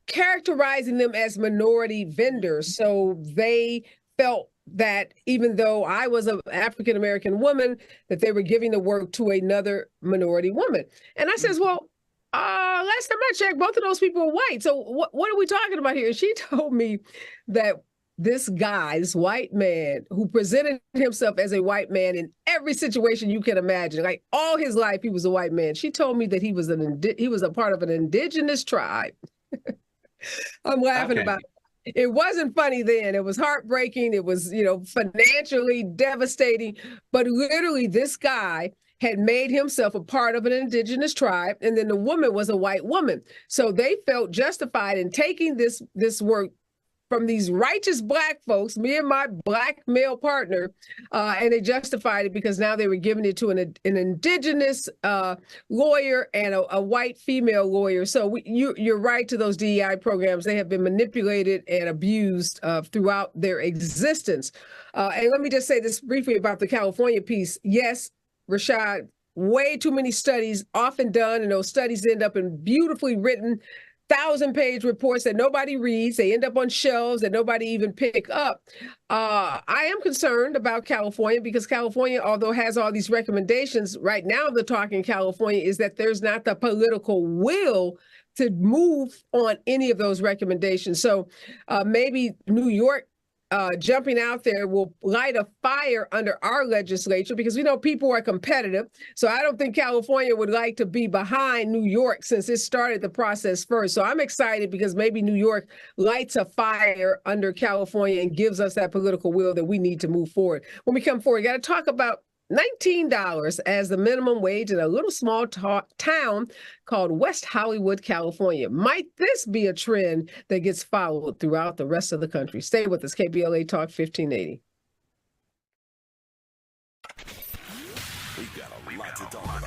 characterizing them as minority vendors. So they felt that even though I was an African-American woman, that they were giving the work to another minority woman. And I says, well, last time I checked, both of those people are white. So what are we talking about here? And she told me that this guy, this white man who presented himself as a white man in every situation you can imagine, like all his life, he was a white man. She told me that he was a part of an indigenous tribe. I'm laughing about it. It wasn't funny then. It was heartbreaking. It was, financially devastating. But literally, this guy had made himself a part of an indigenous tribe, and then the woman was a white woman. So they felt justified in taking this work from these righteous Black folks, me and my Black male partner, and they justified it because now they were giving it to an indigenous lawyer and a white female lawyer. So you're right to those DEI programs. They have been manipulated and abused throughout their existence. And let me just say this briefly about the California piece. Yes, Rashad, way too many studies often done, and those studies end up in beautifully written 1,000-page reports that nobody reads. They end up on shelves that nobody even pick up. I am concerned about California because California, although has all these recommendations, right now the talk in California is that there's not the political will to move on any of those recommendations. So maybe New York jumping out there will light a fire under our legislature because we know people are competitive. So I don't think California would like to be behind New York since it started the process first. So I'm excited because maybe New York lights a fire under California and gives us that political will that we need to move forward. When we come forward, we got to talk about $19 as the minimum wage in a little small town called West Hollywood, California. Might this be a trend that gets followed throughout the rest of the country? Stay with us, KBLA Talk 1580. We've got a lot to talk about.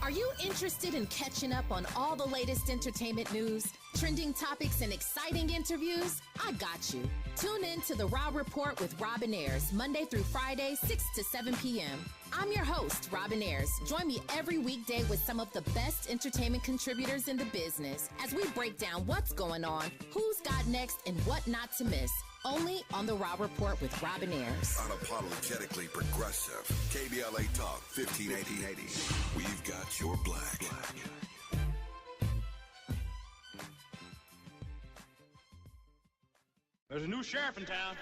Are you interested in catching up on all the latest entertainment news, trending topics, and exciting interviews? I got you. Tune in to The Raw Report with Robin Ayers, Monday through Friday, 6 to 7 p.m. I'm your host, Robin Ayers. Join me every weekday with some of the best entertainment contributors in the business as we break down what's going on, who's got next, and what not to miss. Only on The Raw Report with Robin Ayers. Unapologetically progressive. KBLA Talk 1580. We've got your black. There's a new sheriff in town.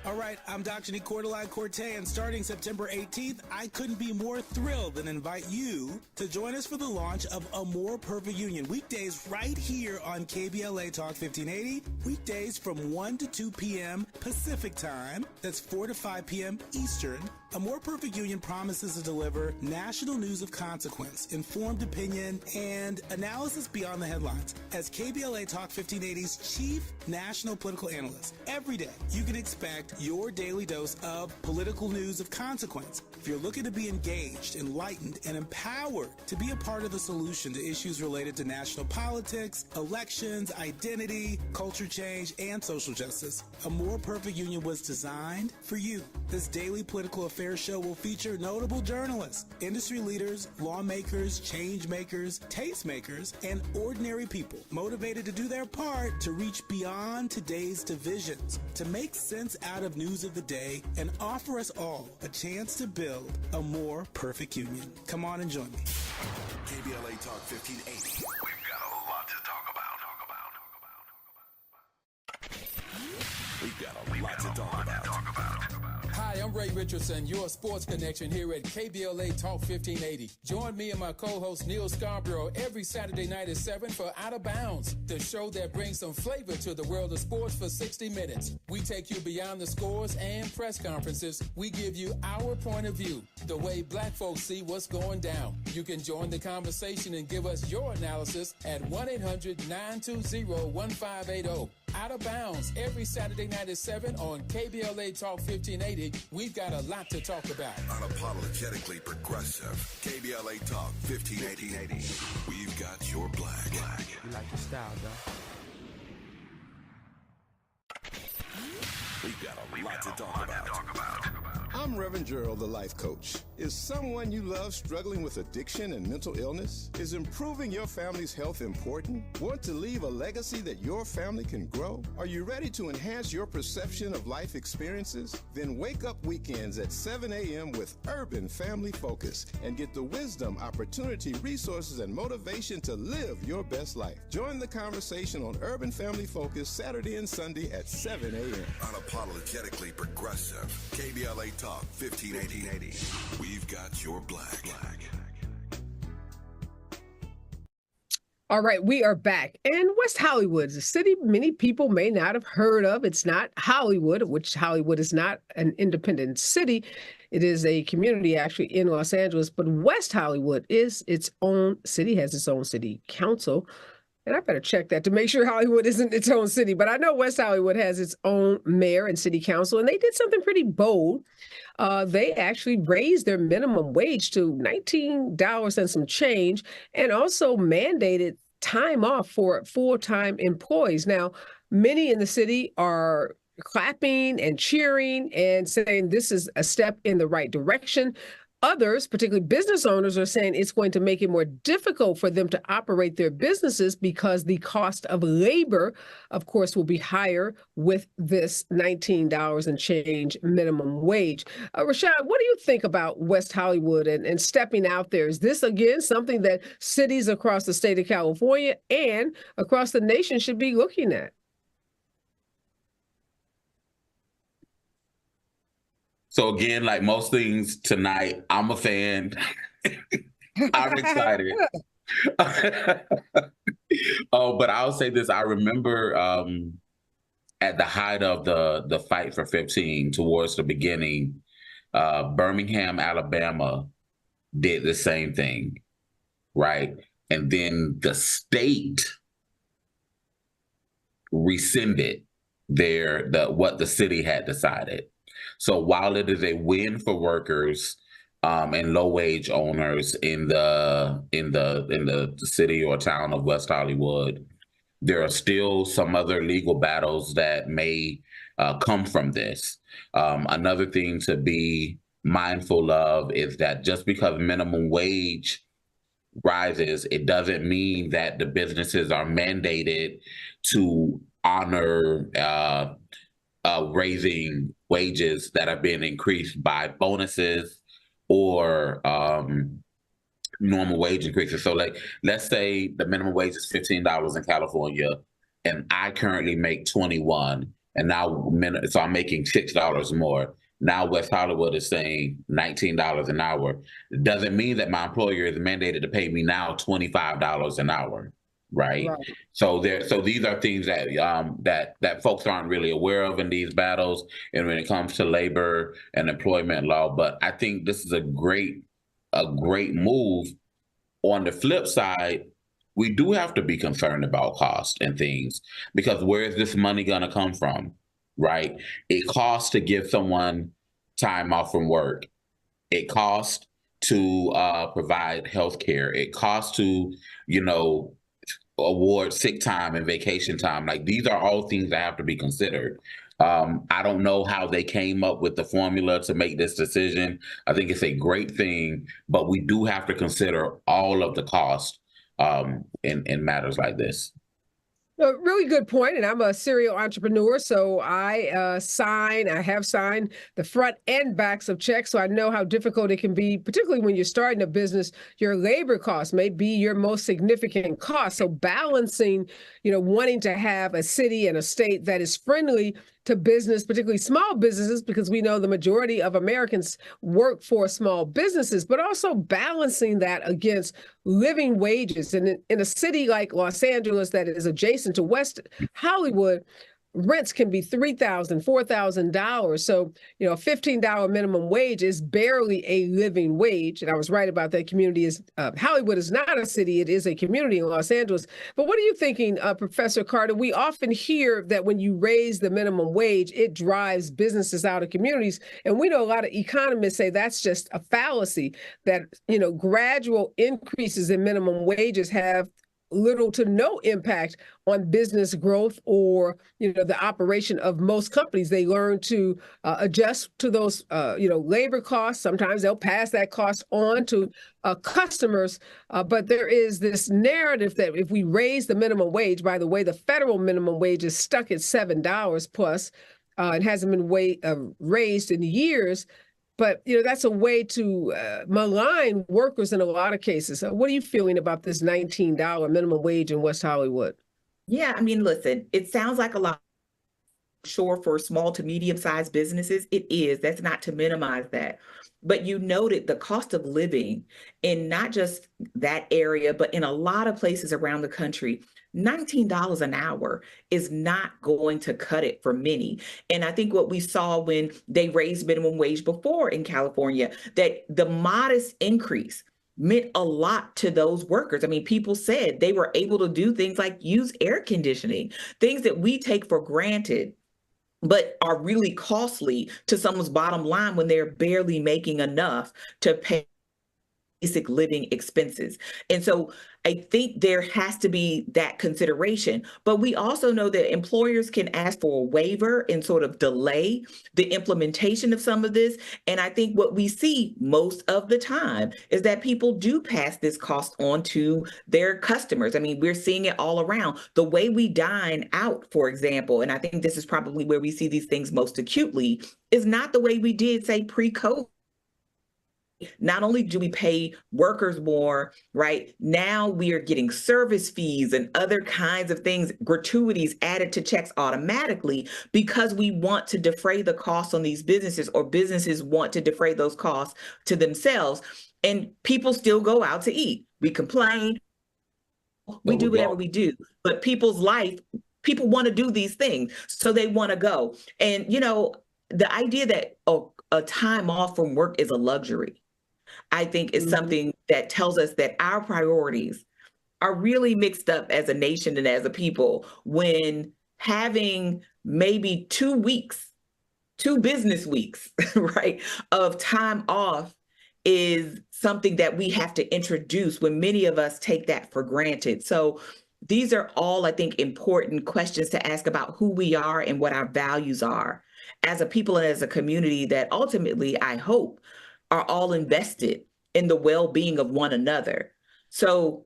All right, I'm Dr. Nicordelai Corte, and starting September 18th, I couldn't be more thrilled than invite you to join us for the launch of A More Perfect Union. Weekdays right here on KBLA Talk 1580. Weekdays from 1 to 2 p.m. Pacific Time. That's 4 to 5 p.m. Eastern. A More Perfect Union promises to deliver national news of consequence, informed opinion, and analysis beyond the headlines. As KBLA Talk 1580's chief national political analyst, every day you can expect your daily dose of political news of consequence. If you're looking to be engaged, enlightened, and empowered to be a part of the solution to issues related to national politics, elections, identity, culture change, and social justice, A More Perfect Union was designed for you. This daily political affairs show will feature notable journalists, industry leaders, lawmakers, change makers, tastemakers, and ordinary people motivated to do their part to reach beyond today's divisions, to make sense out of news of the day, and offer us all a chance to build a more perfect union. Come on and join me. KBLA Talk 1580. We've got a lot to talk about. We've got a lot to talk about. Hi, I'm Ray Richardson, your sports connection here at KBLA Talk 1580. Join me and my co-host Neil Scarborough every Saturday night at 7 for Out of Bounds, the show that brings some flavor to the world of sports for 60 minutes. We take you beyond the scores and press conferences. We give you our point of view, the way black folks see what's going down. You can join the conversation and give us your analysis at 1-800-920-1580. Out of Bounds every Saturday night at 7 on KBLA Talk 1580. We've got a lot to talk about. Unapologetically progressive. KBLA Talk 1580. We've got your black. You like the style, though. We've got a lot to talk about. I'm Reverend Gerald, the life coach. Is someone you love struggling with addiction and mental illness? Is improving your family's health important? Want to leave a legacy that your family can grow? Are you ready to enhance your perception of life experiences? Then wake up weekends at 7 a.m. with Urban Family Focus and get the wisdom, opportunity, resources, and motivation to live your best life. Join the conversation on Urban Family Focus Saturday and Sunday at 7 a.m. Unapologetically progressive. KBLA Talk 1580. We've got your black. All right, we are back. And West Hollywood is a city many people may not have heard of. It's not Hollywood, which Hollywood is not an independent city. It is a community actually in Los Angeles, but West Hollywood is its own city, has its own city council. And I better check that to make sure Hollywood isn't its own city. But I know West Hollywood has its own mayor and city council, and they did something pretty bold. They actually raised their minimum wage to $19 and some change, and also mandated time off for full-time employees. Now, many in the city are clapping and cheering and saying this is a step in the right direction. Others, particularly business owners, are saying it's going to make it more difficult for them to operate their businesses because the cost of labor, of course, will be higher with this $19 and change minimum wage. Rashad, what do you think about West Hollywood and stepping out there? Is this, again, something that cities across the state of California and across the nation should be looking at? So again, like most things tonight, I'm a fan. I'm excited. Oh, but I'll say this. I remember at the height of the fight for 15, towards the beginning, Birmingham, Alabama did the same thing, right? And then the state rescinded what the city had decided. So while it is a win for workers and low wage owners in the city or town of West Hollywood, there are still some other legal battles that may come from this. Another thing to be mindful of is that just because minimum wage rises, it doesn't mean that the businesses are mandated to honor raising wages that have been increased by bonuses or normal wage increases. So like, let's say the minimum wage is $15 in California and I currently make 21, and now so I'm making $6 more. Now West Hollywood is saying $19 an hour. It doesn't mean that my employer is mandated to pay me now $25 an hour, right? So these are things that that folks aren't really aware of in these battles, and when it comes to labor and employment law. But I think this is a great move. On the flip side, we do have to be concerned about cost and things, because where is this money going to come from, right? It costs to give someone time off from work. It costs to provide health care. It costs to, award sick time and vacation time. Like, these are all things that have to be considered. I don't know how they came up with the formula to make this decision. I think it's a great thing, but we do have to consider all of the costs in matters like this. A really good point. And I'm a serial entrepreneur, so I have signed the front and backs of checks. So I know how difficult it can be, particularly when you're starting a business. Your labor costs may be your most significant cost. So balancing, wanting to have a city and a state that is friendly to business, particularly small businesses, because we know the majority of Americans work for small businesses, but also balancing that against living wages. And in a city like Los Angeles that is adjacent to West Hollywood, rents can be $3,000, $4,000. So, a $15 minimum wage is barely a living wage. And I was right about that. Hollywood is not a city. It is a community in Los Angeles. But what are you thinking, Professor Carter? We often hear that when you raise the minimum wage, it drives businesses out of communities. And we know a lot of economists say that's just a fallacy, that, gradual increases in minimum wages have little to no impact on business growth or, the operation of most companies. They learn to adjust to those, labor costs. Sometimes they'll pass that cost on to customers. But there is this narrative that if we raise the minimum wage, by the way, the federal minimum wage is stuck at $7 plus. It hasn't been raised in years. But, that's a way to malign workers in a lot of cases. So what are you feeling about this $19 minimum wage in West Hollywood? Yeah, I mean, listen, it sounds like a lot. Sure, for small to medium-sized businesses, it is. That's not to minimize that. But you noted the cost of living in not just that area, but in a lot of places around the country. $19 an hour is not going to cut it for many. And I think what we saw when they raised minimum wage before in California, that the modest increase meant a lot to those workers. I mean, people said they were able to do things like use air conditioning, things that we take for granted, but are really costly to someone's bottom line when they're barely making enough to pay basic living expenses. And so I think there has to be that consideration. But we also know that employers can ask for a waiver and sort of delay the implementation of some of this. And I think what we see most of the time is that people do pass this cost on to their customers. I mean, we're seeing it all around. The way we dine out, for example, and I think this is probably where we see these things most acutely, is not the way we did, say, pre-COVID. Not only do we pay workers more, right? Now we are getting service fees and other kinds of things, gratuities added to checks automatically because we want to defray the costs on these businesses, or businesses want to defray those costs to themselves. And people still go out to eat. We complain, we do whatever we do, but people's life, people want to do these things, so they want to go. And, you know, the idea that a time off from work is a luxury, I think is something that tells us that our priorities are really mixed up as a nation and as a people, when having maybe 2 weeks, 2 business weeks, right, of time off is something that we have to introduce, when many of us take that for granted. So these are all, I think, important questions to ask about who we are and what our values are as a people and as a community that ultimately, I hope, are all invested in the well-being of one another. So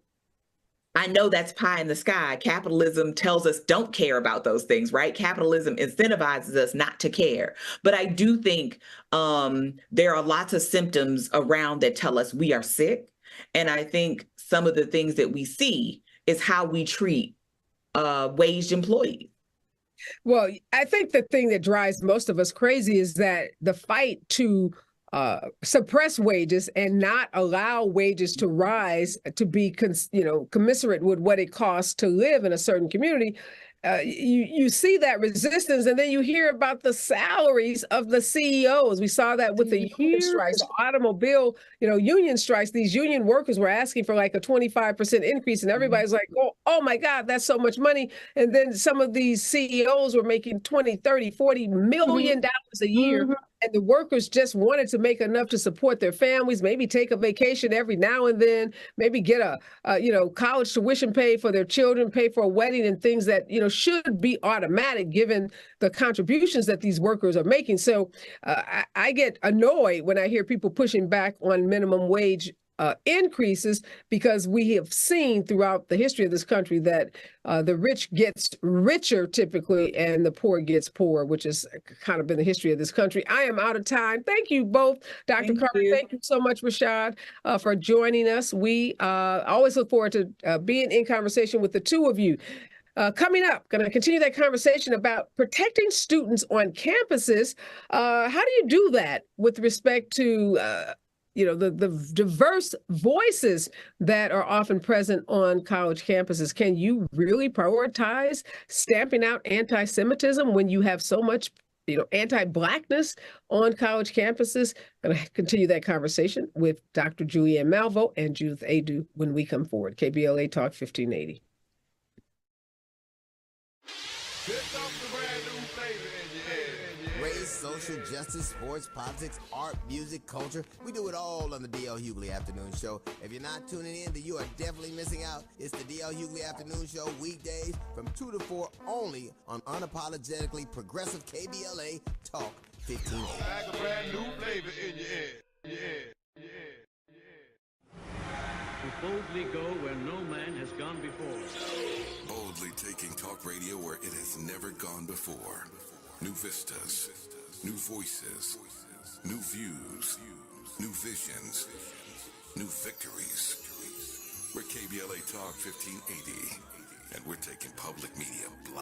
I know that's pie in the sky. Capitalism tells us don't care about those things, right? Capitalism incentivizes us not to care. But I do think there are lots of symptoms around that tell us we are sick. And I think some of the things that we see is how we treat waged employees. Well, I think the thing that drives most of us crazy is that the fight to suppress wages and not allow wages to rise to be, commiserate with what it costs to live in a certain community. You see that resistance, and then you hear about the salaries of the CEOs. We saw that with the union strikes, the automobile, union strikes. These union workers were asking for like a 25% increase, and everybody's like, oh my God, that's so much money. And then some of these CEOs were making 20, 30, 40 million dollars a year. And the workers just wanted to make enough to support their families, maybe take a vacation every now and then, maybe get a college tuition paid for their children, pay for a wedding, and things that, should be automatic given the contributions that these workers are making. So I get annoyed when I hear people pushing back on minimum wage increases, because we have seen throughout the history of this country that the rich gets richer typically and the poor gets poorer, which has kind of been the history of this country. I am out of time. Thank you both, Dr. Carter. Thank you so much, Rashad, for joining us. We always look forward to being in conversation with the two of you. Coming up, going to continue that conversation about protecting students on campuses. How do you do that with respect to the diverse voices that are often present on college campuses? Can you really prioritize stamping out anti-Semitism when you have so much, anti-Blackness on college campuses? I'm going to continue that conversation with Dr. Julianne Malvo and Judith Adu when we come forward. KBLA Talk 1580. Race, social justice, sports, politics, art, music, culture. We do it all on the D.L. Hughley Afternoon Show. If you're not tuning in, then you are definitely missing out. It's the D.L. Hughley Afternoon Show, weekdays from 2 to 4 only on unapologetically progressive KBLA Talk 15. Like a brand new flavor in your head. We boldly go where no man has gone before. Boldly taking talk radio where it has never gone before. New vistas, new voices, new views, new visions, new victories. We're KBLA Talk 1580, and we're taking public media